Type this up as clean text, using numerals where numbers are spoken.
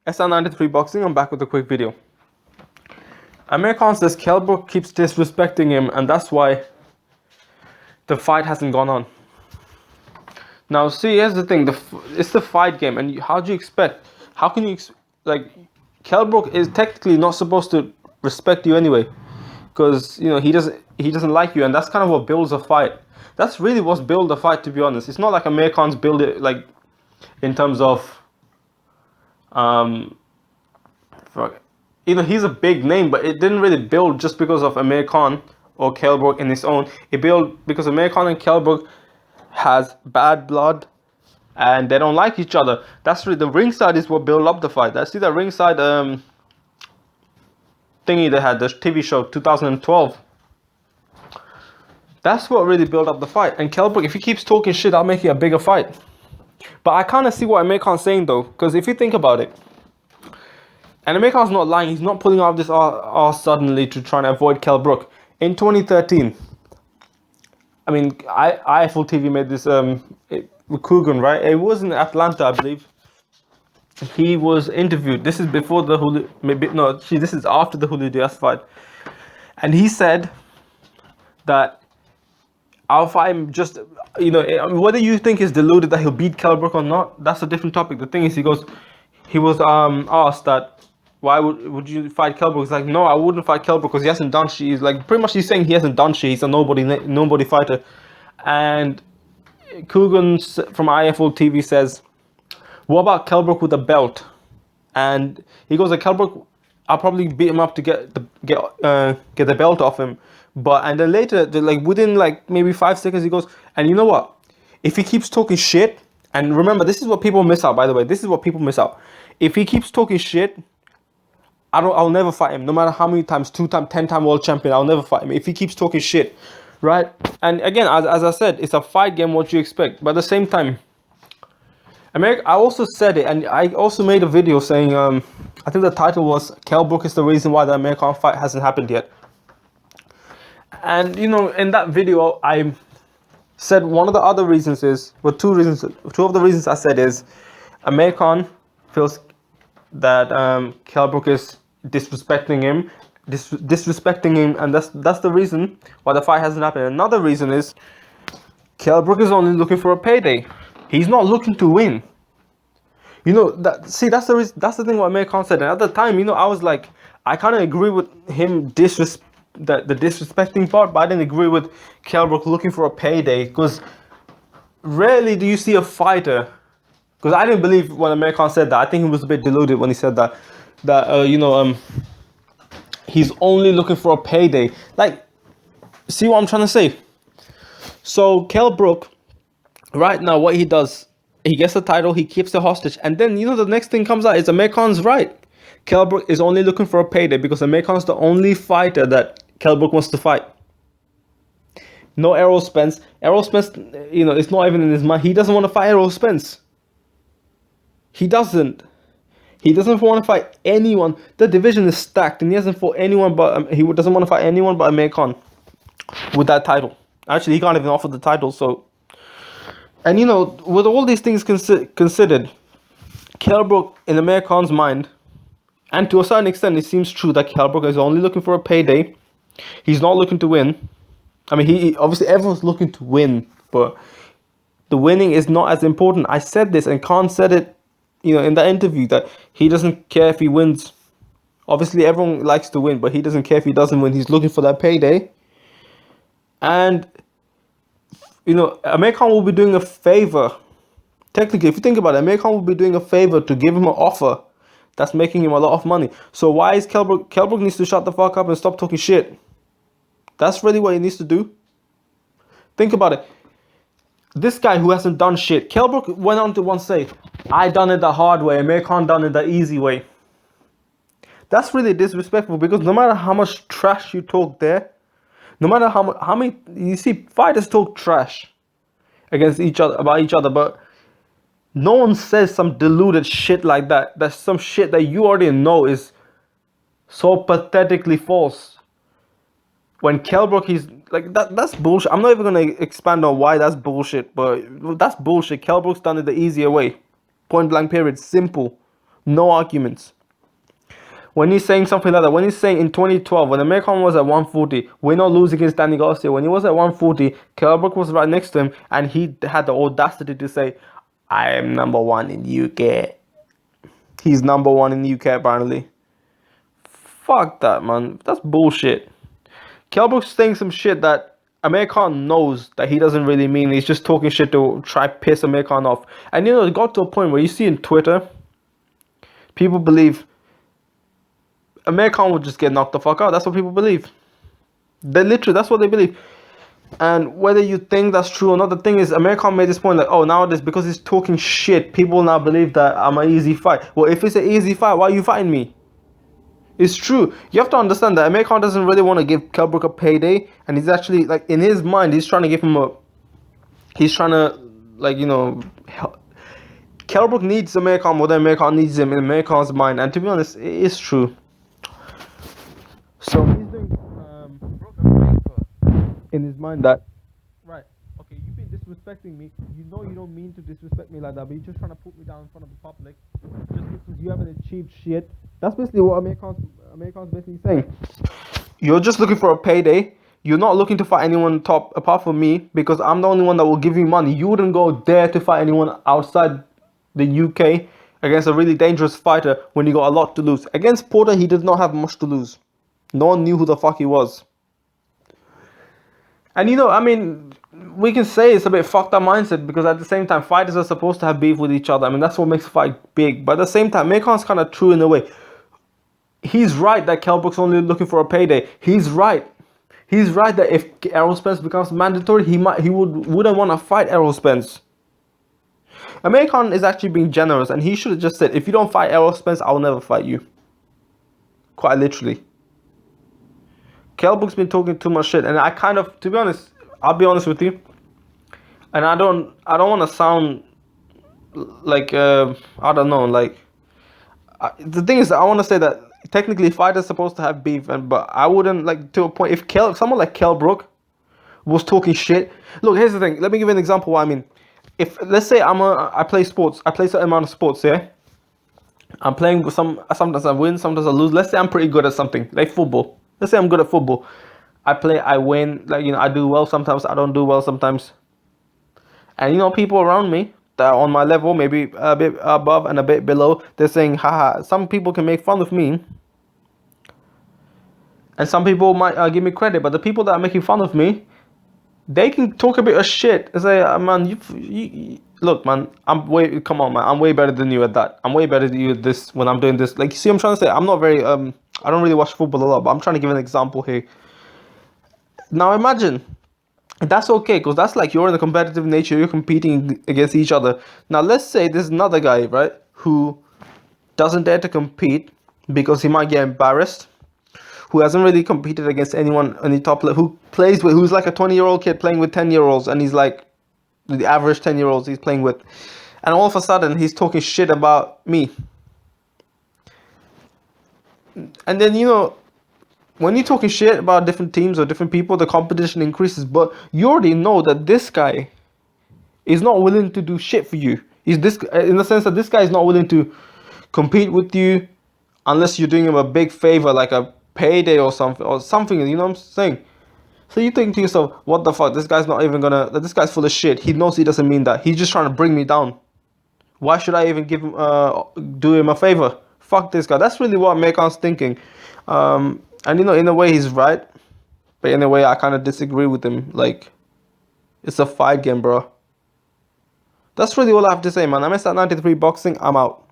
SR93 Boxing, I'm back with a quick video. Amir Khan says Kell Brook keeps disrespecting him and that's why the fight hasn't gone on. Now see, here's the thing, it's the fight game, and how do you expect, how can you, like, Kell Brook is technically not supposed to respect you anyway, because, you know, he doesn't like you, and that's kind of what builds a fight. That's really what's built a fight, to be honest. It's not like Amir Khan's build it, like, in terms of, you know, he's a big name, but it didn't really build just because of Amir Khan or Kell Brook in its own. It built because Amir Khan and Kell Brook has bad blood and they don't like each other. That's really, the ringside is what built up the fight. I see that ringside thingy they had, the TV show 2012. That's what really built up the fight. And Kell Brook, if he keeps talking shit, I'll make it a bigger fight. But I kind of see what Amir Khan's saying though, because if you think about it, and Amir Khan's not lying, he's not pulling out this arse suddenly to try and avoid Kell Brook. In 2013, I mean, IFL TV made this with Coogan, right? It was in Atlanta, I believe. He was interviewed. This is before the Julio, maybe no, this is after the Julio Diaz fight, and he said that I'll fight just, you know, whether you think he's deluded that he'll beat Kell Brook or not, that's a different topic. The thing is, he was asked that why would you fight Kell Brook? He's like, no, I wouldn't fight Kell Brook because he hasn't done shit. He's like, pretty much he's saying he hasn't done shit. He's a nobody fighter. And Coogan from IFL TV says, what about Kell Brook with a belt? And he goes, like, Kell Brook, I'll probably beat him up to get the belt off him. And then later, like within like maybe 5 seconds, he goes, and you know what? If he keeps talking shit, and remember, this is what people miss out, by the way. This is what people miss out. If he keeps talking shit, I'll never fight him. No matter how many times, 2-time, 10-time world champion, I'll never fight him if he keeps talking shit, right? And again, as I said, it's a fight game, what you expect. But at the same time, I also said it, and I also made a video saying, I think the title was, Kell Brook is the reason why the Amir Khan fight hasn't happened yet. And, you know, in that video, I said one of the other reasons is, well, two of the reasons I said is, Amir Khan feels that Kell Brook is disrespecting him, and that's the reason why the fight hasn't happened. Another reason is Kell Brook is only looking for a payday. He's not looking to win. You know, that's the reason, that's the thing what Amir Khan said. And at the time, you know, I was like, I kind of agree with him the disrespecting part, but I didn't agree with Kell Brook looking for a payday, because rarely do you see a fighter. Because I didn't believe when Amir Khan said that. I think he was a bit deluded when he said that. You know, he's only looking for a payday. Like, see what I'm trying to say? So Kell Brook, right now, what he does, he gets the title, he keeps the hostage, and then, you know, the next thing comes out is Amir Khan's right. Kell Brook is only looking for a payday because Amir Khan's the only fighter that Kell Brook wants to fight. No Errol Spence. Errol Spence, you know, it's not even in his mind. He doesn't want to fight Errol Spence. He doesn't want to fight anyone. The division is stacked, and he doesn't want to fight anyone but Amir Khan with that title. Actually, he can't even offer the title. So, and you know, with all these things considered, Kell Brook, in Amir Khan's mind, and to a certain extent, it seems true that Kell Brook is only looking for a payday. He's not looking to win. I mean, he obviously everyone's looking to win, but the winning is not as important. I said this, and Khan said it, you know, in that interview, that he doesn't care if he wins. Obviously, everyone likes to win, but he doesn't care if he doesn't win. He's looking for that payday. And, you know, Amir Khan will be doing a favor. Technically, if you think about it, Amir Khan will be doing a favor to give him an offer that's making him a lot of money. So why is Kell Brook? Kell Brook needs to shut the fuck up and stop talking shit. That's really what he needs to do. Think about it. This guy who hasn't done shit, Kell Brook went on to once say, I done it the hard way, Amir Khan done it the easy way. That's really disrespectful, because no matter how much trash you talk there, no matter how many, you see, fighters talk trash against each other, about each other, but no one says some deluded shit like that. That's some shit that you already know is so pathetically false. When Kell Brook, he's like, that's bullshit. I'm not even going to expand on why that's bullshit, but that's bullshit. Kell Brook's done it the easier way. Point blank period. Simple. No arguments. When he's saying something like that, when he's saying in 2012, when Amir Khan was at 140, we're not losing against Danny Garcia. When he was at 140, Kell Brook was right next to him, and he had the audacity to say, I am number one in the UK. He's number one in the UK, apparently. Fuck that, man. That's bullshit. Kell Brook's saying some shit that Amir Khan knows that he doesn't really mean. He's just talking shit to try piss Amir Khan off. And you know, it got to a point where you see in Twitter, people believe Amir Khan would just get knocked the fuck out. That's what people believe. That's what they believe. And whether you think that's true or not, the thing is, Amir Khan made this point like, oh, nowadays, because he's talking shit, people now believe that I'm an easy fight. Well, if it's an easy fight, why are you fighting me? It's true. You have to understand that Amir Khan doesn't really want to give Kell Brook a payday. And he's actually, like, in his mind, he's trying to give him a... He's trying to, like, you know... Kell Brook needs Amir Khan more than Amir Khan needs him in Amir Khan's mind. And to be honest, it is true. So he's doing Brook a favor in his mind that, right, okay, you've been disrespecting me. You know you don't mean to disrespect me like that, but you're just trying to put me down in front of the public just because you haven't achieved shit. That's basically what Amir Khan's basically saying. You're just looking for a payday. You're not looking to fight anyone top apart from me because I'm the only one that will give you money. You wouldn't go there to fight anyone outside the UK against a really dangerous fighter when you got a lot to lose. Against Porter, he did not have much to lose. No one knew who the fuck he was. And you know, I mean, we can say it's a bit fucked up mindset because at the same time, fighters are supposed to have beef with each other. I mean, that's what makes a fight big. But at the same time, Amir Khan's kind of true in a way. He's right that Kell Brook's only looking for a payday. He's right. He's right that if Errol Spence becomes mandatory, he wouldn't want to fight Errol Spence. Amir Khan is actually being generous, and he should have just said, if you don't fight Errol Spence, I'll never fight you. Quite literally. Kell Brook's been talking too much shit, and I kind of, to be honest, I'll be honest with you, and I don't want to sound like I don't know, like the thing is, I want to say that technically fighters supposed to have beef, but I wouldn't, like, to a point. If someone like Kell Brook was talking shit, look, here's the thing. Let me give you an example. What I mean, if let's say I play sports, I play a certain amount of sports, yeah. I'm playing with sometimes I win, sometimes I lose. Let's say I'm pretty good at something, like football. Let's say I'm good at football. I win, like, you know, I do well sometimes, I don't do well sometimes. And, you know, people around me that are on my level, maybe a bit above and a bit below, they're saying, haha, some people can make fun of me. And some people might give me credit, but the people that are making fun of me, they can talk a bit of shit and say, man, look, man, come on, man, I'm way better than you at that. I'm way better than you at this when I'm doing this. Like, you see what I'm trying to say? I'm not very, I don't really watch football a lot, but I'm trying to give an example here. Now imagine, that's okay, because that's like you're in a competitive nature, you're competing against each other. Now let's say there's another guy, right, who doesn't dare to compete because he might get embarrassed, who hasn't really competed against anyone on the top level, who's like a 20-year-old kid playing with 10-year-olds, and he's like the average 10-year-olds he's playing with. And all of a sudden, he's talking shit about me. And then, you know, when you're talking shit about different teams or different people, the competition increases. But you already know that this guy is not willing to do shit for you. In the sense that this guy is not willing to compete with you unless you're doing him a big favor, like a payday or something. You know what I'm saying? So you think to yourself, what the fuck? This guy's not even gonna. This guy's full of shit. He knows he doesn't mean that. He's just trying to bring me down. Why should I even do him a favor? Fuck this guy. That's really what Amir Khan's thinking. And you know, in a way, he's right. But in a way, I kind of disagree with him. Like, it's a fight game, bro. That's really all I have to say, man. I'm at 93 Boxing. I'm out.